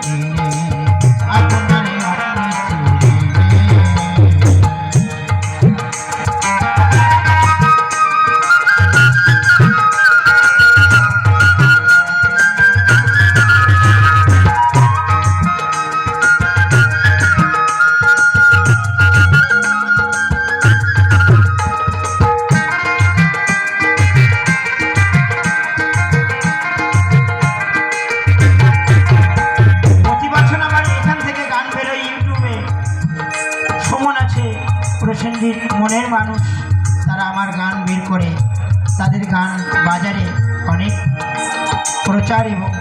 চিনি আপনারে আপনি চিনি প্রসেনজিৎ মনের মানুষ তারা আমার গান বের করে তাদের গান বাজারে অনেক প্রচার এবং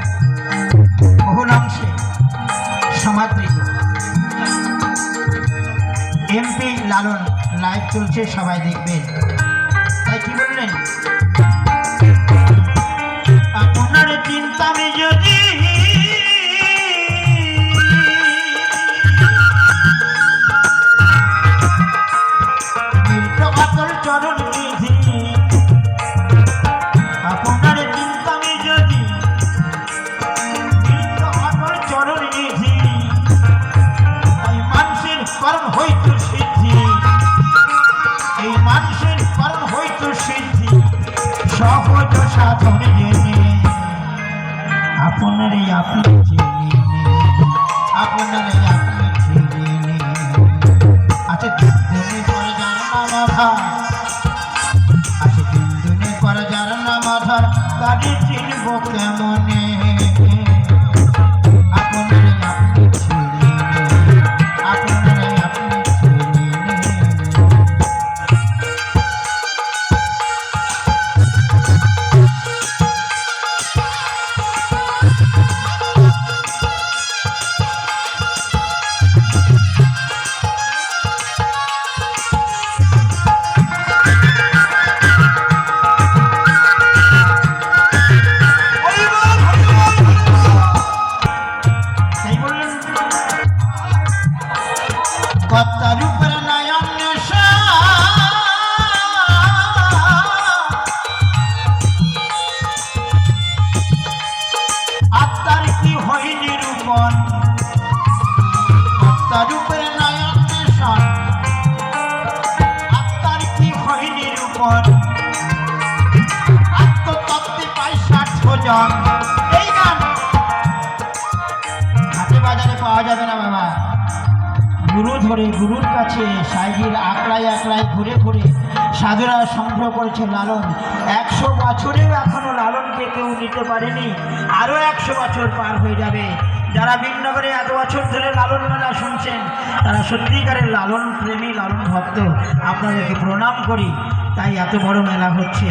বহুলাংশে সমাদৃত। এমপি লালন লাইভ চলছে, সবাই দেখবেন। তাই কি বললেন, আপনার চিন্তা আমি যদি চরণ নিধি আপনার চিন্তা আমি যদি চরণ নিধি এই মানুষের কর্ম হইত সিদ্ধি, এই মানুষের কর্ম হইত সিদ্ধি সহজ সাধন জেনে আপনারে আপনি চিনি আপনারে আপনি চিনি। আচ্ছা দিনে পরে জানো না মাথা, আচ্ছা দিনে পরে জানো না মাথা তাকে চিনব কেমনে আপনারে আপনি চিনি আপনারে আপনি চিনি। আত্মতত্ত্বে পাই 60 জন। এই গান হাটে বাজারে পাওয়া যাবে না বাবা, গুরু ধরে গুরুর কাছে সাইজির আকড়ায় আকড়ায় ঘুরে ঘুরে সাধুরা সংগ্রহ করেছে লালন। 100 বছরেও এখনো লালনকে কেউ নিতে পারেনি, আরও 100 বছর পার হয়ে যাবে। যারা বিনগরে এত বছর ধরে লালন মেলা শুনছেন তারা সত্যিকারের লালন প্রেমী লালন ভক্ত, আপনাদেরকে প্রণাম করি। তাই এত বড় মেলা হচ্ছে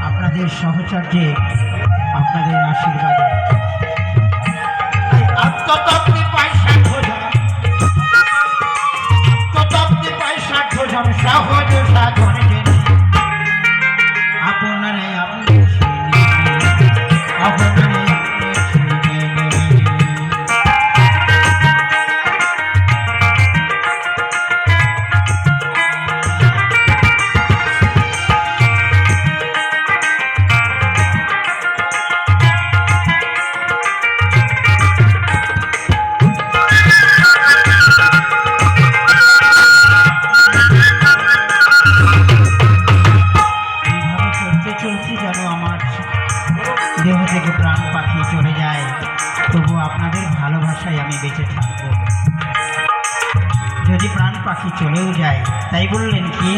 আপনাদের সহচর্যে আপনাদের আশীর্বাদে। আত্মতত্ত্বে পাই 60 জন, আত্মতত্ত্বে পাই 60 জন সহজ সাধন জেনে আপনারে আপনি চিনি আপনারে দেহ থেকে প্রাণ পাখি চলে যায়, তবু আপনাদের ভালোবাসায় আমি বেঁচে থাকব। যদি প্রাণ পাখি চলেও যায়, তাই বললেন কি